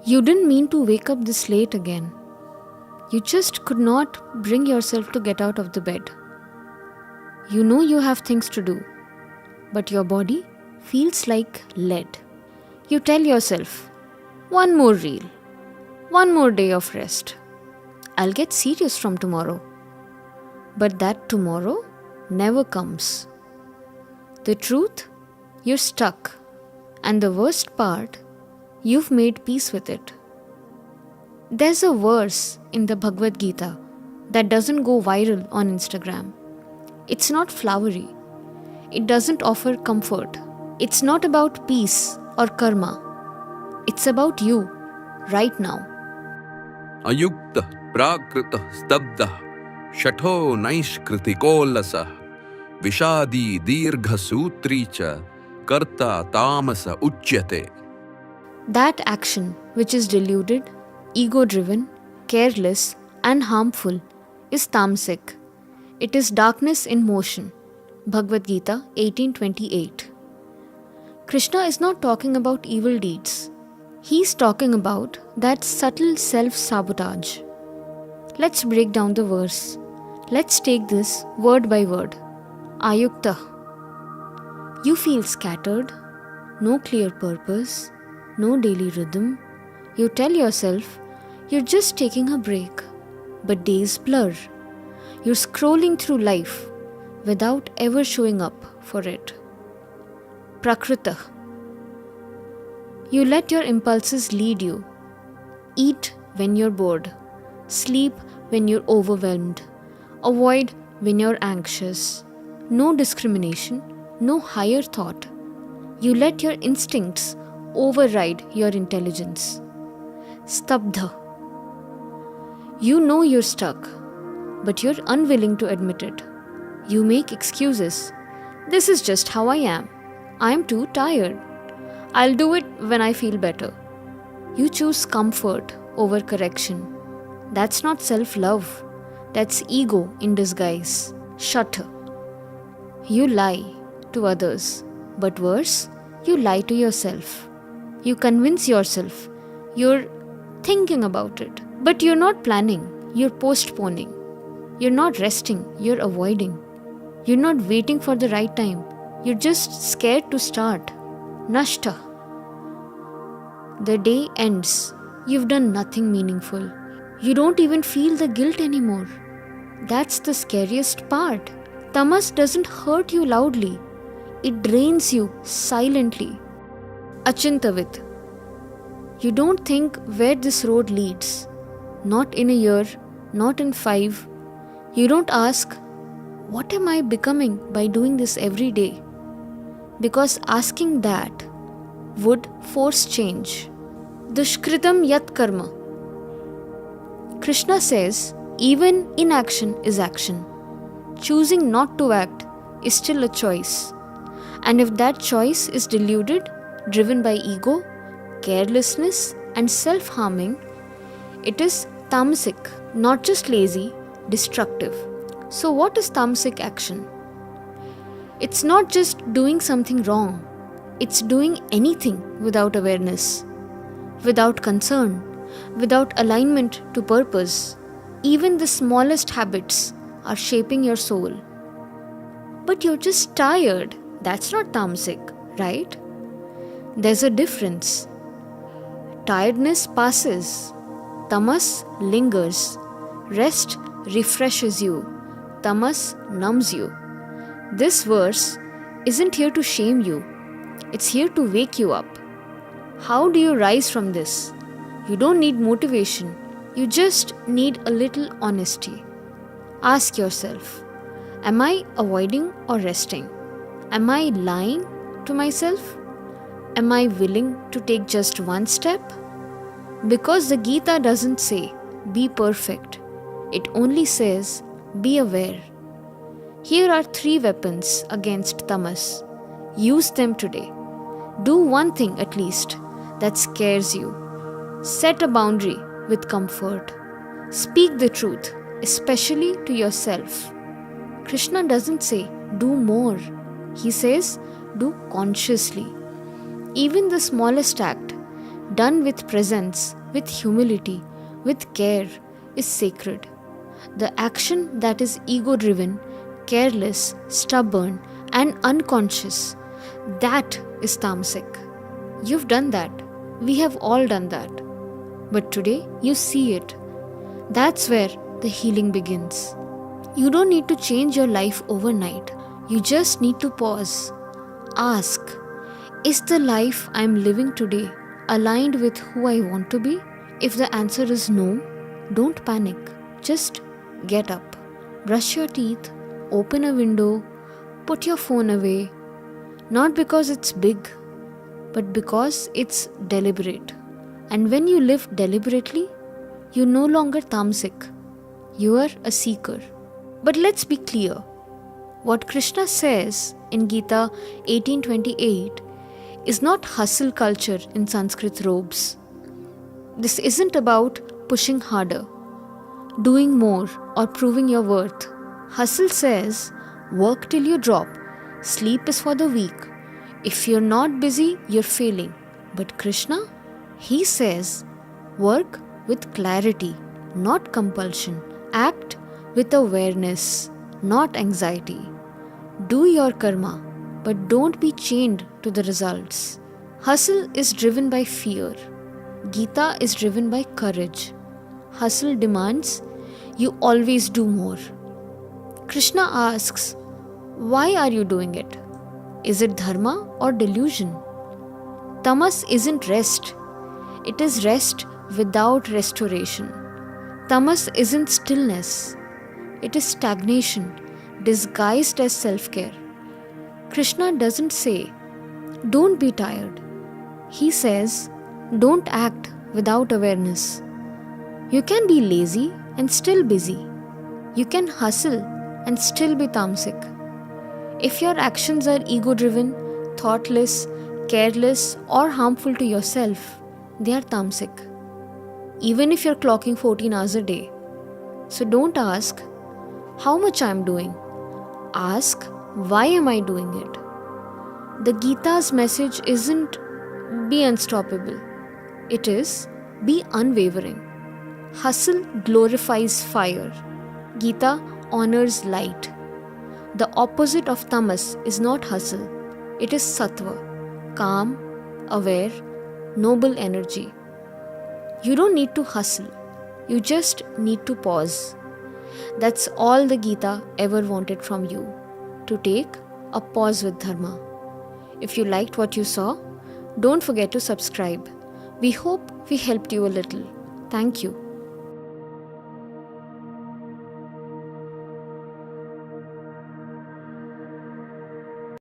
You didn't mean to wake up this late again. You just could not bring yourself to get out of the bed. You know you have things to do, but your body feels like lead. You tell yourself, one more reel, one more day of rest. I'll get serious from tomorrow. But that tomorrow never comes. The truth, you're stuck. And the worst part, you've made peace with it. There's a verse in the Bhagavad Gita that doesn't go viral on Instagram. It's not flowery. It doesn't offer comfort. It's not about peace or karma. It's about you, right now. Ayukta prakrita stabda shatho naishkritikollasa vishadi dirgha sutricha karta tamasa uchyate. That action which is deluded, ego-driven, careless and harmful is tamasic. It is darkness in motion. Bhagavad Gita 18:28. Krishna is not talking about evil deeds. He's talking about that subtle self-sabotage. Let's break down the verse. Let's take this word by word. Ayukta. You feel scattered, no clear purpose, no daily rhythm. You tell yourself you're just taking a break, but days blur. You're scrolling through life without ever showing up for it. Prakrita. You let your impulses lead you. Eat when you're bored. Sleep when you're overwhelmed. Avoid when you're anxious. No discrimination, no higher thought. You let your instincts override your intelligence. Stabdha. You know you're stuck, but you're unwilling to admit it. You make excuses. This is just how I am. I'm too tired. I'll do it when I feel better. You choose comfort over correction. That's not self-love. That's ego in disguise. Shutter. You lie to others, but worse, you lie to yourself. You convince yourself you're thinking about it, but you're not planning, you're postponing. You're not resting, you're avoiding. You're not waiting for the right time, you're just scared to start. Nashta. The day ends. You've done nothing meaningful. You don't even feel the guilt anymore. That's the scariest part. Tamas doesn't hurt you loudly. It drains you silently. Achintavit. You don't think where this road leads. Not in a year, not in 5. You don't ask, what am I becoming by doing this every day? Because asking that would force change. Dushkritam yat karma. Krishna says, even inaction is action. Choosing not to act is still a choice. And if that choice is deluded, driven by ego, carelessness, and self-harming, it is tamasic, not just lazy, destructive. So what is tamasic action? It's not just doing something wrong. It's doing anything without awareness, without concern, without alignment to purpose. Even the smallest habits are shaping your soul. But you're just tired. That's not tamasic, right? There's a difference. Tiredness passes. Tamas lingers. Rest refreshes you. Tamas numbs you. This verse isn't here to shame you. It's here to wake you up. How do you rise from this? You don't need motivation. You just need a little honesty. Ask yourself, am I avoiding or resting? Am I lying to myself? Am I willing to take just one step? Because the Gita doesn't say, be perfect. It only says, be aware. Here are 3 weapons against tamas. Use them today. Do one thing at least that scares you. Set a boundary with comfort. Speak the truth, especially to yourself. Krishna doesn't say, do more. He says, do consciously. Even the smallest act, done with presence, with humility, with care, is sacred. The action that is ego driven, careless, stubborn, and unconscious, that is tamasic. You've done that. We have all done that. But today you see it. That's where the healing begins. You don't need to change your life overnight. You just need to pause. Ask, is the life I'm living today aligned with who I want to be? If the answer is no, don't panic. Just get up. Brush your teeth. Open a window. Put your phone away. Not because it's big, but because it's deliberate. And when you live deliberately, you're no longer tamasic. You are a seeker. But let's be clear. What Krishna says in Gita 18:28 is not hustle culture in Sanskrit robes. This isn't about pushing harder, doing more, or proving your worth. Hustle says, work till you drop. Sleep is for the weak. If you're not busy, you're failing. But Krishna, he says, work with clarity, not compulsion. Act with awareness, not anxiety. Do your karma, but don't be chained to the results. Hustle is driven by fear. Gita is driven by courage. Hustle demands you always do more. Krishna asks, why are you doing it? Is it dharma or delusion? Tamas isn't rest. It is rest without restoration. Tamas isn't stillness. It is stagnation disguised as self-care. Krishna doesn't say, don't be tired. He says, don't act without awareness. You can be lazy and still busy. You can hustle and still be tamasic. If your actions are ego-driven, thoughtless, careless, or harmful to yourself, they are tamasic. Even if you're clocking 14 hours a day. So don't ask how much I'm doing. Ask, why am I doing it? The Gita's message isn't be unstoppable. It is be unwavering. Hustle glorifies fire. Gita honors light. The opposite of tamas is not hustle. It is sattva, calm, aware, noble energy. You don't need to hustle. You just need to pause. That's all the Gita ever wanted from you. To take a pause with dharma. If you liked what you saw, don't forget to subscribe. We hope we helped you a little. Thank you.